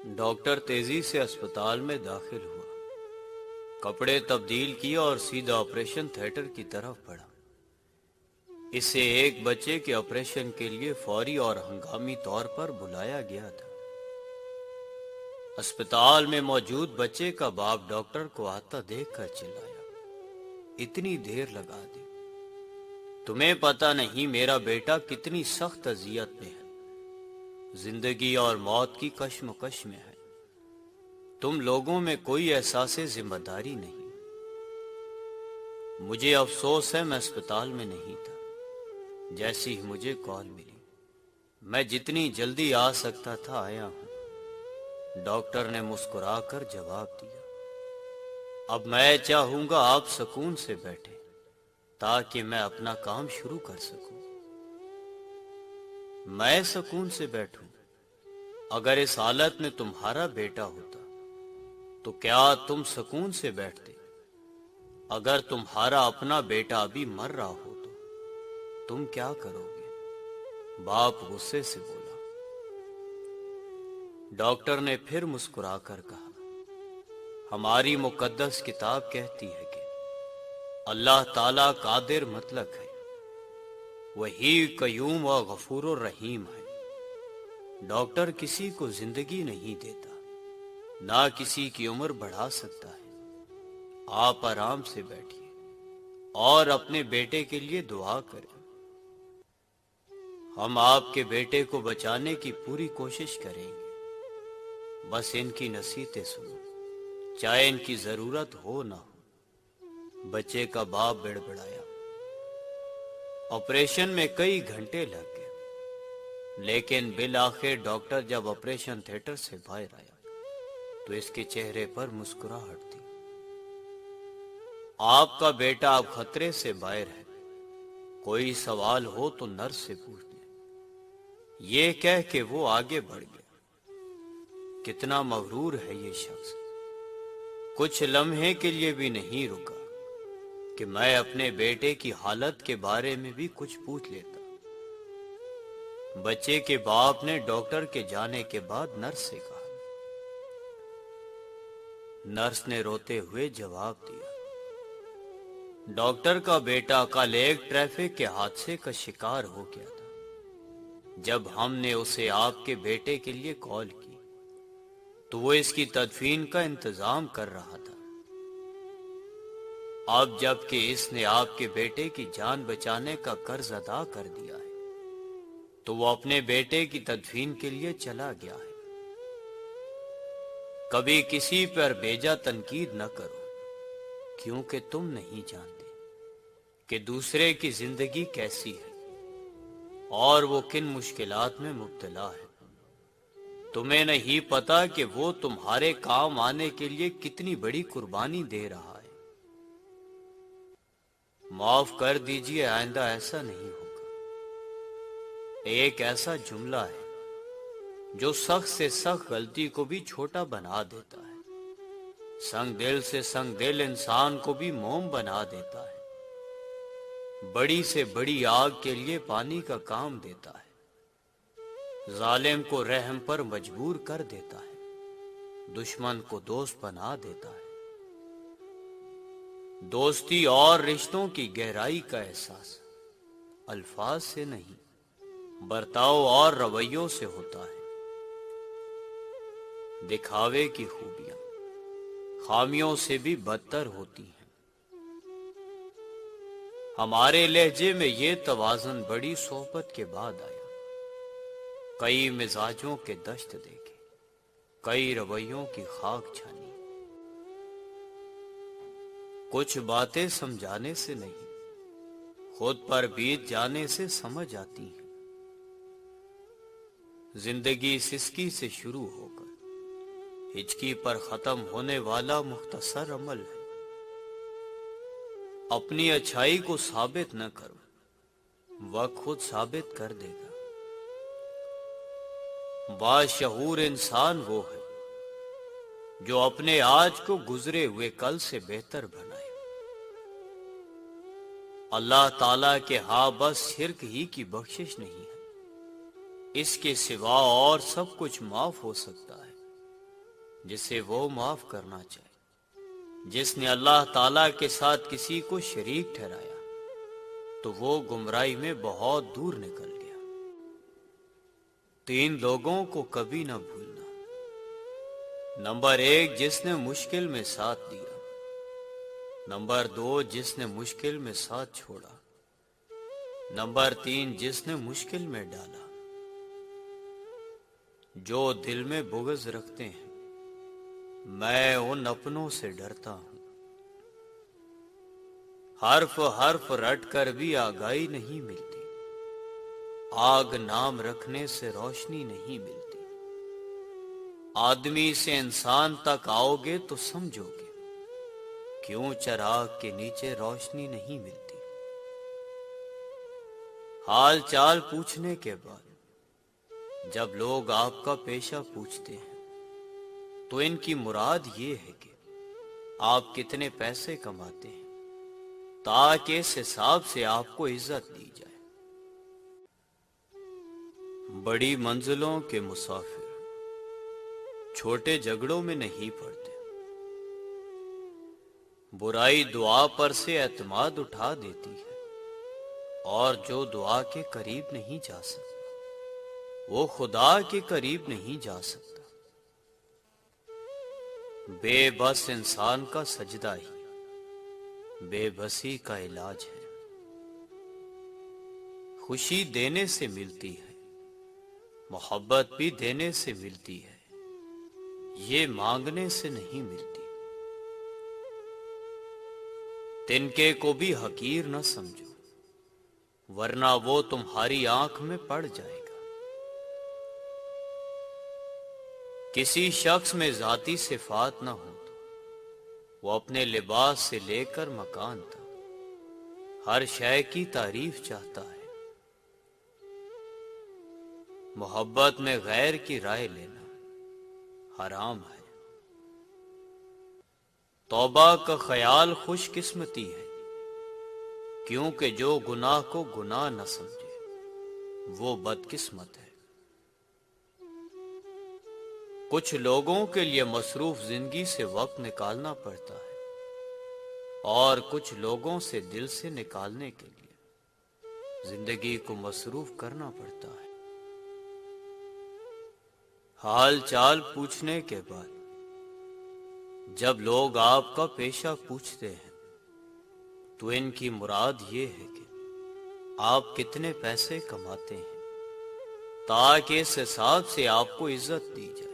Doctor تیزی سے اسپتال میں داخل ہوا، کپڑے تبدیل کیے اور سیدھا آپریشن تھیٹر کی طرف بڑھا۔ اسے ایک بچے کے آپریشن کے لیے فوری اور ہنگامی طور پر بلایا گیا تھا۔ اسپتال میں موجود بچے کا باپ ڈاکٹر کو آتا دیکھ کر چلایا، اتنی دیر لگا دی، تمہیں پتہ نہیں میرا بیٹا کتنی سخت اذیت میں ہے، زندگی اور موت کی کشمکش میں ہے، تم لوگوں میں کوئی احساس ذمہ داری نہیں۔ مجھے افسوس ہے میں اسپتال میں نہیں تھا۔ جیسی ہی مجھے کال ملی، میں جتنی جلدی آ سکتا تھا آیا ہوں، ڈاکٹر نے مسکرا کر جواب دیا۔ اب میں چاہوں گا آپ سکون سے بیٹھیں تاکہ میں اپنا کام شروع کر سکوں۔ میں سکون سے بیٹھوں؟ اگر اس حالت میں تمہارا بیٹا ہوتا تو کیا تم سکون سے بیٹھتے؟ اگر تمہارا اپنا بیٹا ابھی مر رہا ہو تو تم کیا کرو گے؟ باپ غصے سے بولا۔ ڈاکٹر نے پھر مسکرا کر کہا، ہماری مقدس کتاب کہتی ہے کہ اللہ تعالیٰ قادر مطلق ہے، وہی قیوم و غفور الرحیم ہے۔ ڈاکٹر کسی کو زندگی نہیں دیتا، نہ کسی کی عمر بڑھا سکتا ہے۔ آپ آرام سے بیٹھیے اور اپنے بیٹے کے لیے دعا کریں۔ ہم آپ کے بیٹے کو بچانے کی پوری کوشش کریں گے، بس ان کی نصیحتیں سنو، چاہے ان کی ضرورت ہو نہ ہو۔ بچے کا باپ بڑبڑایا۔ آپریشن میں کئی گھنٹے لگ گئے، لیکن بالآخر ڈاکٹر جب آپریشن تھیٹر سے باہر آیا تو اس کے چہرے پر مسکراہٹ تھی۔ آپ کا بیٹا اب خطرے سے باہر ہے، کوئی سوال ہو تو نرس سے پوچھ لیں۔ یہ کہہ کے وہ آگے بڑھ گیا۔ کتنا مغرور ہے یہ شخص، کچھ لمحے کے لیے بھی نہیں رکا کہ میں اپنے بیٹے کی حالت کے بارے میں بھی کچھ پوچھ لیتا۔ بچے کے باپ نے ڈاکٹر کے جانے کے بعد نرس سے کہا۔ نرس نے روتے ہوئے جواب دیا، ڈاکٹر کا بیٹا کل ایک ٹریفک کے حادثے کا شکار ہو گیا تھا۔ جب ہم نے اسے آپ کے بیٹے کے لیے کال کی تو وہ اس کی تدفین کا انتظام کر رہا تھا۔ اب جب کہ اس نے آپ کے بیٹے کی جان بچانے کا قرض ادا کر دیا ہے تو وہ اپنے بیٹے کی تدفین کے لیے چلا گیا ہے۔ کبھی کسی پر بیجا تنقید نہ کرو، کیونکہ تم نہیں جانتے کہ دوسرے کی زندگی کیسی ہے اور وہ کن مشکلات میں مبتلا ہے۔ تمہیں نہیں پتا کہ وہ تمہارے کام آنے کے لیے کتنی بڑی قربانی دے رہا ہے۔ معاف کر دیجئے، آئندہ ایسا نہیں ہوگا۔ ایک ایسا جملہ ہے جو سخت سے سخت غلطی کو بھی چھوٹا بنا دیتا ہے، سنگ دل سے سنگ دل انسان کو بھی موم بنا دیتا ہے، بڑی سے بڑی آگ کے لیے پانی کا کام دیتا ہے، ظالم کو رحم پر مجبور کر دیتا ہے، دشمن کو دوست بنا دیتا ہے۔ دوستی اور رشتوں کی گہرائی کا احساس الفاظ سے نہیں، برتاؤ اور رویوں سے ہوتا ہے۔ دکھاوے کی خوبیاں خامیوں سے بھی بدتر ہوتی ہیں۔ ہمارے لہجے میں یہ توازن بڑی صحبت کے بعد آیا، کئی مزاجوں کے دشت دیکھے، کئی رویوں کی خاک چھانی۔ کچھ باتیں سمجھانے سے نہیں، خود پر بیت جانے سے سمجھ آتی ہیں۔ زندگی سسکی سے شروع ہو کر ہچکی پر ختم ہونے والا مختصر عمل ہے۔ اپنی اچھائی کو ثابت نہ کرو، وقت خود ثابت کر دے گا۔ باشعور انسان وہ ہے جو اپنے آج کو گزرے ہوئے کل سے بہتر بنائے۔ اللہ تعالیٰ کے ہاں بس شرک ہی کی بخشش نہیں ہے، اس کے سوا اور سب کچھ معاف ہو سکتا ہے۔ جسے وہ معاف کرنا چاہے۔ جس نے اللہ تعالیٰ کے ساتھ کسی کو شریک ٹھہرایا تو وہ گمراہی میں بہت دور نکل گیا۔ 3 لوگوں کو کبھی نہ بھولنا۔ نمبر 1، جس نے مشکل میں ساتھ دیا۔ نمبر 2، جس نے مشکل میں ساتھ چھوڑا۔ نمبر 3، جس نے مشکل میں ڈالا۔ جو دل میں بغض رکھتے ہیں میں ان اپنوں سے ڈرتا ہوں۔ حرف حرف رٹ کر بھی آگاہی نہیں ملتی، آگ نام رکھنے سے روشنی نہیں ملتی۔ آدمی سے انسان تک آؤ گے تو سمجھو گے کیوں چراغ کے نیچے روشنی نہیں ملتی۔ حال چال پوچھنے کے بعد جب لوگ آپ کا پیشہ پوچھتے ہیں تو ان کی مراد یہ ہے کہ آپ کتنے پیسے کماتے ہیں تاکہ اس حساب سے آپ کو عزت دی جائے۔ بڑی منزلوں کے مسافر چھوٹے جھگڑوں میں نہیں پڑتے۔ برائی دعا پر سے اعتماد اٹھا دیتی ہے، اور جو دعا کے قریب نہیں جا سکتا وہ خدا کے قریب نہیں جا سکتا۔ بے بس انسان کا سجدہ ہی بے بسی کا علاج ہے۔ خوشی دینے سے ملتی ہے، محبت بھی دینے سے ملتی ہے، یہ مانگنے سے نہیں ملتی۔ تنکے کو بھی حقیر نہ سمجھو ورنہ وہ تمہاری آنکھ میں پڑ جائے گا۔ کسی شخص میں ذاتی صفات نہ ہو تو وہ اپنے لباس سے لے کر مکان تک ہر شے کی تعریف چاہتا ہے۔ محبت میں غیر کی رائے لینا حرام ہے۔ توبہ کا خیال خوش قسمتی ہے، کیونکہ جو گناہ کو گناہ نہ سمجھے وہ بدقسمت ہے۔ کچھ لوگوں کے لیے مصروف زندگی سے وقت نکالنا پڑتا ہے اور کچھ لوگوں سے دل سے نکالنے کے لیے زندگی کو مصروف کرنا پڑتا ہے۔ حال چال پوچھنے کے بعد جب لوگ آپ کا پیشہ پوچھتے ہیں تو ان کی مراد یہ ہے کہ آپ کتنے پیسے کماتے ہیں تاکہ اس حساب سے آپ کو عزت دی جائے۔